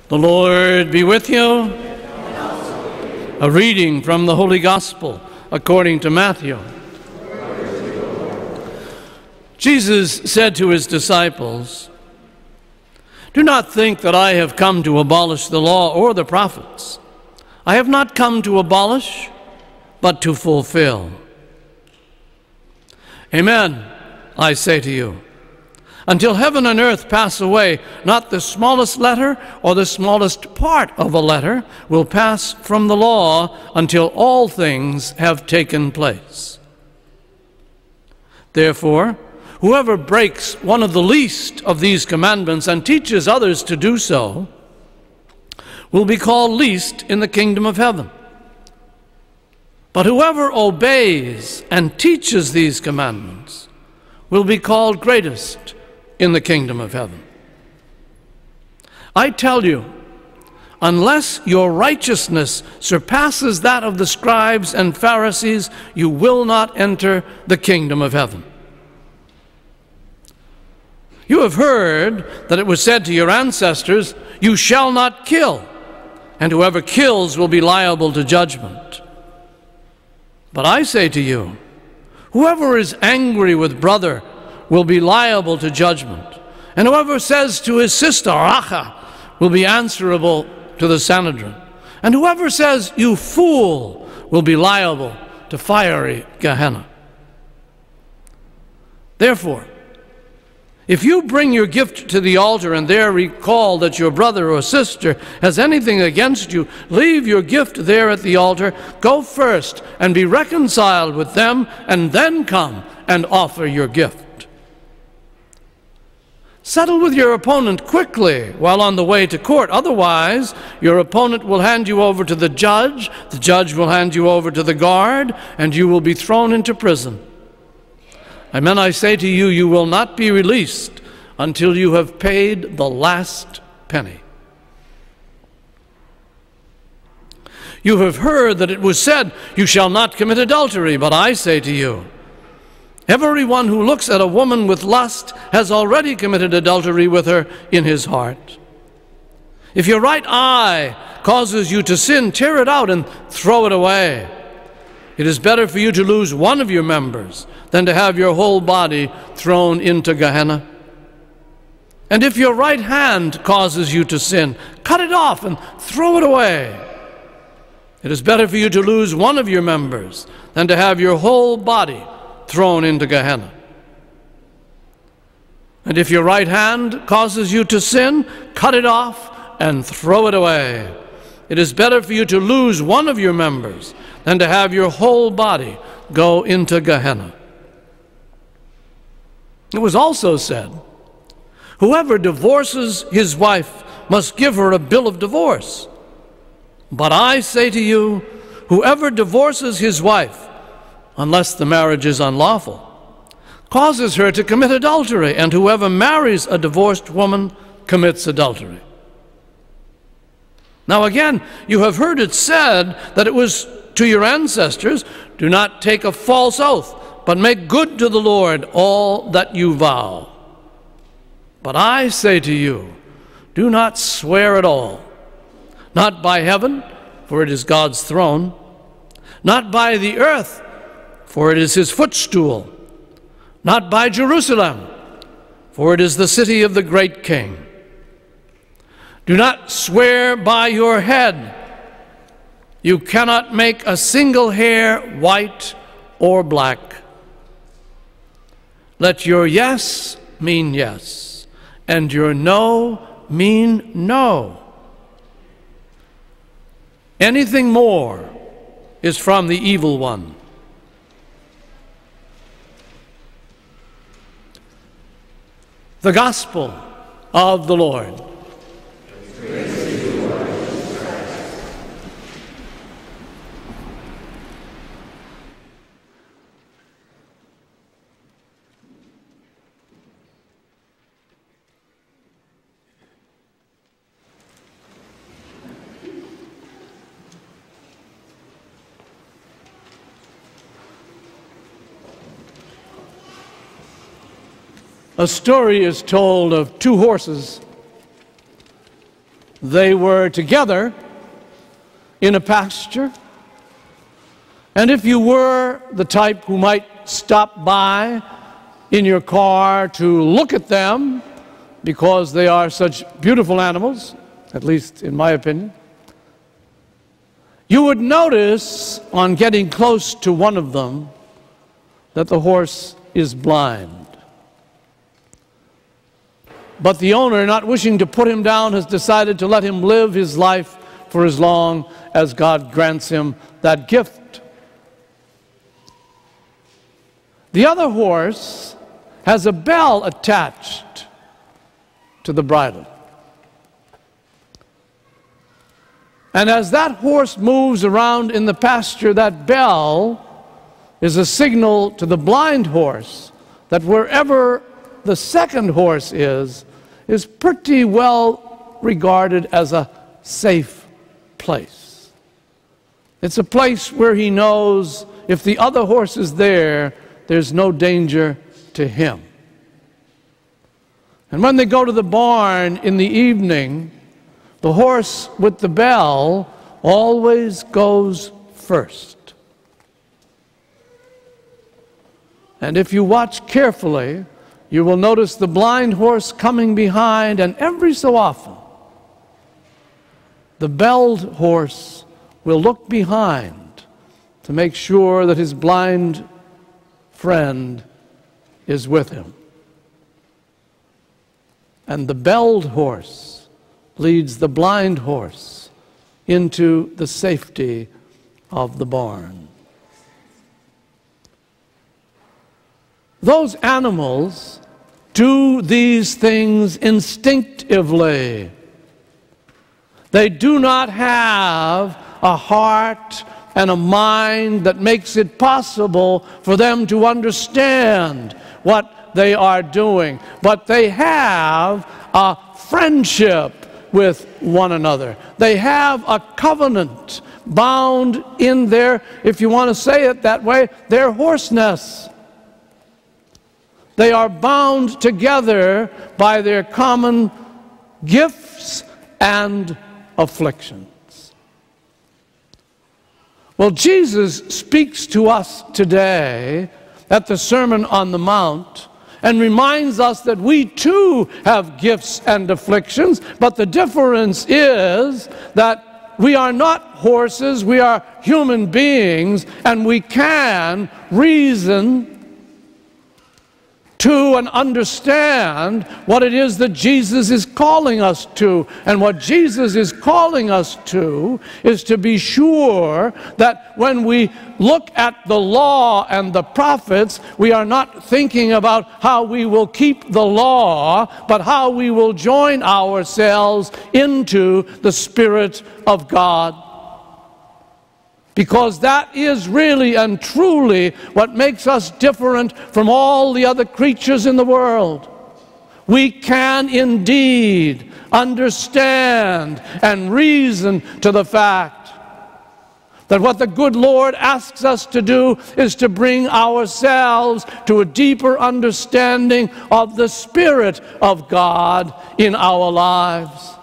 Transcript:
The Lord be with you. A reading from the Holy Gospel according to Matthew. Jesus said to his disciples, "Do not think that I have come to abolish the law or the prophets. I have not come to abolish, but to fulfill. Amen, I say to you, until heaven and earth pass away, not the smallest letter or the smallest part of a letter will pass from the law until all things have taken place. Therefore, whoever breaks one of the least of these commandments and teaches others to do so will be called least in the kingdom of heaven. But whoever obeys and teaches these commandments will be called greatest in the kingdom of heaven. I tell you, unless your righteousness surpasses that of the scribes and Pharisees, you will not enter the kingdom of heaven. You have heard that it was said to your ancestors, 'You shall not kill, and whoever kills will be liable to judgment.' But I say to you, whoever is angry with brother will be liable to judgment, and whoever says to his sister, 'Racha,' will be answerable to the Sanhedrin, and whoever says, 'You fool,' will be liable to fiery Gehenna. Therefore, if you bring your gift to the altar and there recall that your brother or sister has anything against you, leave your gift there at the altar, go first and be reconciled with them, and then come and offer your gift. Settle with your opponent quickly while on the way to court. Otherwise, your opponent will hand you over to the judge will hand you over to the guard, and you will be thrown into prison. Amen, I say to you, you will not be released until you have paid the last penny. You have heard that it was said, 'You shall not commit adultery,' but I say to you, everyone who looks at a woman with lust has already committed adultery with her in his heart. If your right eye causes you to sin, tear it out and throw it away. It is better for you to lose one of your members than to have your whole body thrown into Gehenna. And if your right hand causes you to sin, cut it off and throw it away. It is better for you to lose one of your members than to have your whole body thrown into Gehenna. And if your right hand causes you to sin, cut it off and throw it away. It is better for you to lose one of your members than to have your whole body go into Gehenna. It was also said, 'Whoever divorces his wife must give her a bill of divorce.' But I say to you, whoever divorces his wife, unless the marriage is unlawful, causes her to commit adultery, and whoever marries a divorced woman commits adultery. Now again, you have heard it said that it was to your ancestors, 'Do not take a false oath, but make good to the Lord all that you vow.' But I say to you, do not swear at all, not by heaven, for it is God's throne, not by the earth, for it is his footstool, not by Jerusalem, for it is the city of the great King. Do not swear by your head. You cannot make a single hair white or black. Let your yes mean yes, and your no mean no. Anything more is from the evil one. The Gospel of the Lord. Praise to you, Lord Jesus Christ. A story is told of two horses They were together in a pasture. And if you were the type who might stop by in your car to look at them, because they are such beautiful animals, at least in my opinion, you would notice on getting close to one of them that the horse is blind. But the owner, not wishing to put him down, has decided to let him live his life for as long as God grants him that gift. The other horse has a bell attached to the bridle. And as that horse moves around in the pasture, that bell is a signal to the blind horse that wherever the second horse is pretty well regarded as a safe place. It's a place where he knows if the other horse is there, there's no danger to him. And when they go to the barn in the evening, the horse with the bell always goes first. And if you watch carefully, you will notice the blind horse coming behind, and every so often, the belled horse will look behind to make sure that his blind friend is with him. And the belled horse leads the blind horse into the safety of the barn. Those animals do these things instinctively. They do not have a heart and a mind that makes it possible for them to understand what they are doing. But they have a friendship with one another. They have a covenant bound in their, if you want to say it that way, their horseness. They are bound together by their common gifts and afflictions. Well, Jesus speaks to us today at the Sermon on the Mount and reminds us that we too have gifts and afflictions, but the difference is that we are not horses, we are human beings, and we can reason to and understand what it is that Jesus is calling us to. And what Jesus is calling us to is to be sure that when we look at the law and the prophets, we are not thinking about how we will keep the law, but how we will join ourselves into the Spirit of God. Because that is really and truly what makes us different from all the other creatures in the world. We can indeed understand and reason to the fact that what the good Lord asks us to do is to bring ourselves to a deeper understanding of the Spirit of God in our lives.